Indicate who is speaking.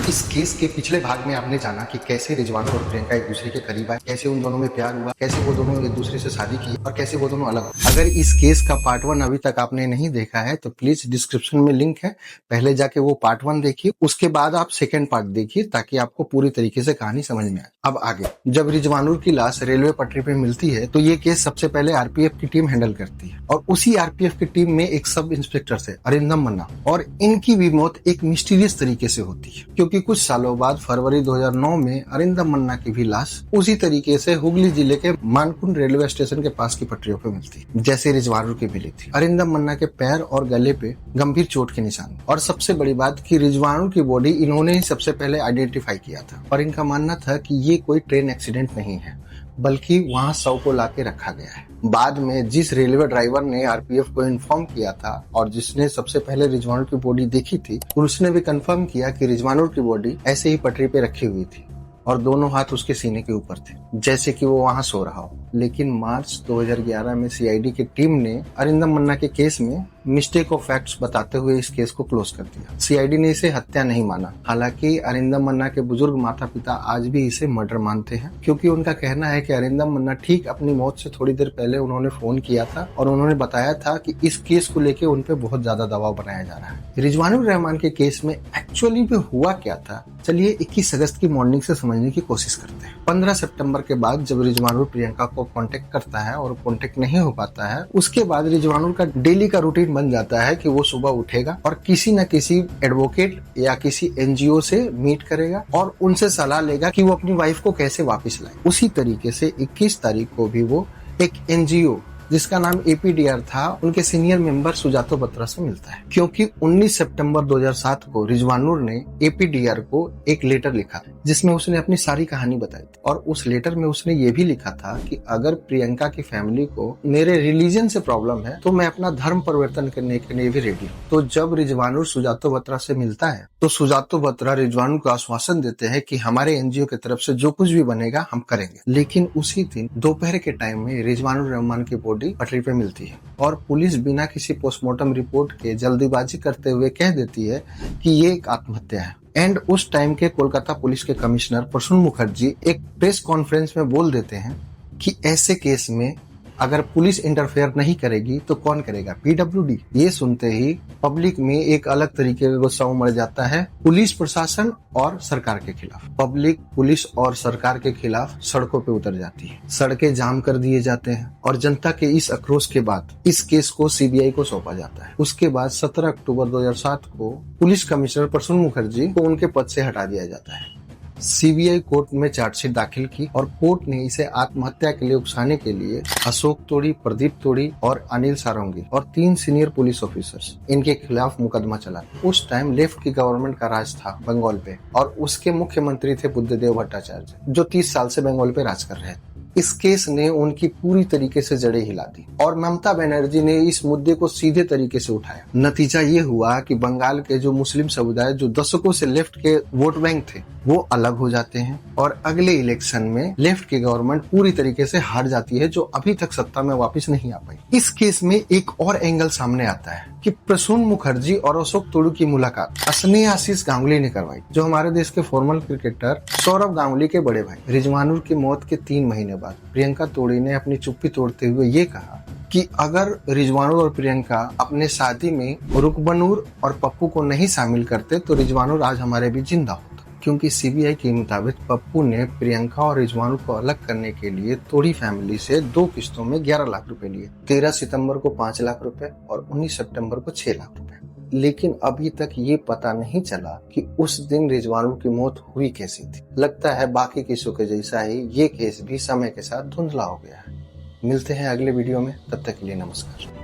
Speaker 1: इस केस के पिछले भाग में आपने जाना कि कैसे रिजवान और प्रियंका एक दूसरे के करीब आए, कैसे उन दोनों में प्यार हुआ, कैसे वो दोनों एक दूसरे से शादी की और कैसे वो दोनों अलग। अगर इस केस का पार्ट 1 अभी तक आपने नहीं देखा है तो प्लीज डिस्क्रिप्शन में लिंक है, पहले जाके वो पार्ट 1 देखिए, उसके बाद आप सेकेंड पार्ट देखिए ताकि आपको पूरी तरीके से कहानी समझ में आए। अब आगे, जब रिजवानुर की लाश रेलवे पटरी पे मिलती है तो ये केस सबसे पहले आरपीएफ की टीम हैंडल करती है और उसी आरपीएफ की टीम में एक सब इंस्पेक्टर थे अरिंदम मन्ना, और इनकी भी मौत एक मिस्टीरियस तरीके से होती है क्योंकि कुछ सालों बाद फरवरी 2009 में अरिंदम मन्ना की भी लाश उसी तरीके से हुगली जिले के मानकुंड रेलवे स्टेशन के पास की पटरियों पर मिलती है जैसे रिजवानुर की मिली थी। अरिंदम मन्ना के पैर और गले पे गंभीर चोट के निशान, और सबसे बड़ी बात कि रिजवानुर की बॉडी इन्होंने ही सबसे पहले आइडेंटिफाई किया था और इनका मानना था कि ये कोई ट्रेन एक्सीडेंट नहीं है बल्कि वहां शव को लाके रखा गया है। बाद में जिस रेलवे ड्राइवर ने आरपीएफ को इन्फॉर्म किया था और जिसने सबसे पहले रिजवानुर की बॉडी देखी थी, उसने भी कंफर्म किया कि रिजवानुर की बॉडी ऐसे ही पटरी पे रखी हुई थी और दोनों हाथ उसके सीने के ऊपर थे जैसे कि वो वहां सो रहा हो। लेकिन मार्च 2011 में सीआईडी की टीम ने अरिंदम मन्ना के केस में मिस्टेक ऑफ फैक्ट्स बताते हुए इस केस को क्लोज कर दिया। सीआईडी ने इसे हत्या नहीं माना, हालांकि अरिंदम मन्ना के बुजुर्ग माता पिता आज भी इसे मर्डर मानते हैं क्योंकि उनका कहना है कि अरिंदम मन्ना ठीक अपनी मौत से थोड़ी देर पहले उन्होंने फोन किया था और उन्होंने बताया था कि इस केस को लेकर उन पे बहुत ज्यादा दबाव बनाया जा रहा है। रिजवानुर रहमान के केस में एक्चुअली में हुआ क्या था, चलिए 21 अगस्त की मॉर्निंग से समझने की कोशिश करते हैं। 15 सितंबर के बाद जब रिजवानुर प्रियंका को कांटेक्ट करता है और कांटेक्ट नहीं हो पाता है, उसके बाद रिजवानुर का डेली का रूटीन बन जाता है कि वो सुबह उठेगा और किसी न किसी एडवोकेट या किसी एनजीओ से मीट करेगा और उनसे सलाह लेगा कि वो अपनी वाइफ को कैसे वापस लाए। उसी तरीके से 21 तारीख को भी वो एक एनजीओ जिसका नाम एपीडीआर था, उनके सीनियर मेंबर सुजातो बत्रा से मिलता है क्योंकि 19 सितंबर 2007 को रिजवानुर ने एपीडीआर को एक लेटर लिखा जिसमें उसने अपनी सारी कहानी बताई थी और उस लेटर में उसने ये भी लिखा था कि अगर प्रियंका की फैमिली को मेरे रिलीजन से प्रॉब्लम है तो मैं अपना धर्म परिवर्तन करने के लिए भी रेडी हूँ। तो जब रिजवानुर सुजातो बत्रा से मिलता है तो सुजातो बत्रा रिजवानुर को आश्वासन देते हैं कि हमारे एनजीओ की तरफ से जो कुछ भी बनेगा हम करेंगे। लेकिन उसी दिन दोपहर के टाइम में रिजवानुर रहमान की बॉडी पटरी पे मिलती है और पुलिस बिना किसी पोस्टमार्टम रिपोर्ट के जल्दीबाजी करते हुए कह देती है कि ये एक आत्महत्या है। एंड उस टाइम के कोलकाता पुलिस के कमिश्नर प्रसून मुखर्जी एक प्रेस कॉन्फ्रेंस में बोल देते हैं कि ऐसे केस में अगर पुलिस इंटरफेयर नहीं करेगी तो कौन करेगा, पीडब्ल्यूडी। ये सुनते ही पब्लिक में एक अलग तरीके का गुस्सा उमड़ जाता है पुलिस प्रशासन और सरकार के खिलाफ। पब्लिक पुलिस और सरकार के खिलाफ सड़कों पे उतर जाती है, सड़कें जाम कर दिए जाते हैं और जनता के इस आक्रोश के बाद इस केस को सीबीआई को सौंपा जाता है। उसके बाद 17 अक्टूबर 2007 को पुलिस कमिश्नर प्रसून मुखर्जी को उनके पद से हटा दिया जाता है। सीबीआई कोर्ट में चार्जशीट दाखिल की और कोर्ट ने इसे आत्महत्या के लिए उकसाने के लिए अशोक तोड़ी, प्रदीप तोड़ी और अनिल सारंगी और 3 सीनियर पुलिस ऑफिसर्स इनके खिलाफ मुकदमा चला। उस टाइम लेफ्ट की गवर्नमेंट का राज था बंगाल पे और उसके मुख्यमंत्री थे बुद्धदेव भट्टाचार्य जो 30 साल से बंगाल पे राज कर रहे थे। इस केस ने उनकी पूरी तरीके से जड़ें हिला दी और ममता बनर्जी ने इस मुद्दे को सीधे तरीके से उठाया। नतीजा ये हुआ कि बंगाल के जो मुस्लिम समुदाय जो दशकों से लेफ्ट के वोट बैंक थे वो अलग हो जाते हैं और अगले इलेक्शन में लेफ्ट की गवर्नमेंट पूरी तरीके से हार जाती है जो अभी तक सत्ता में वापस नहीं आ पाई। इस केस में एक और एंगल सामने आता है कि प्रसून मुखर्जी और अशोक तोड़ू की मुलाकात स्नेह आशीष गांगुली ने करवाई जो हमारे देश के फॉर्मल क्रिकेटर सौरव गांगुली के बड़े भाई। रिजवानुर की मौत के 3 महीने बाद प्रियंका तोड़ी ने अपनी चुप्पी तोड़ते हुए ये कहा कि अगर रिजवानुर और प्रियंका अपने शादी में रुकबनूर और पप्पू को नहीं शामिल करते तो रिजवानुर आज हमारे बीच जिंदा होता, क्योंकि सीबीआई के मुताबिक पप्पू ने प्रियंका और रिजवानुर को अलग करने के लिए तोड़ी फैमिली से 2 किस्तों में 11 लाख रुपए लिए। 13 सितंबर को 5 लाख रुपए और 19 सितंबर को 6 लाख रुपए। लेकिन अभी तक ये पता नहीं चला कि उस दिन रिजवानुर की मौत हुई कैसी थी। लगता है बाकी केसों के जैसा ही ये केस भी समय के साथ धुंधला हो गया है। मिलते हैं अगले वीडियो में, तब तक के लिए नमस्कार।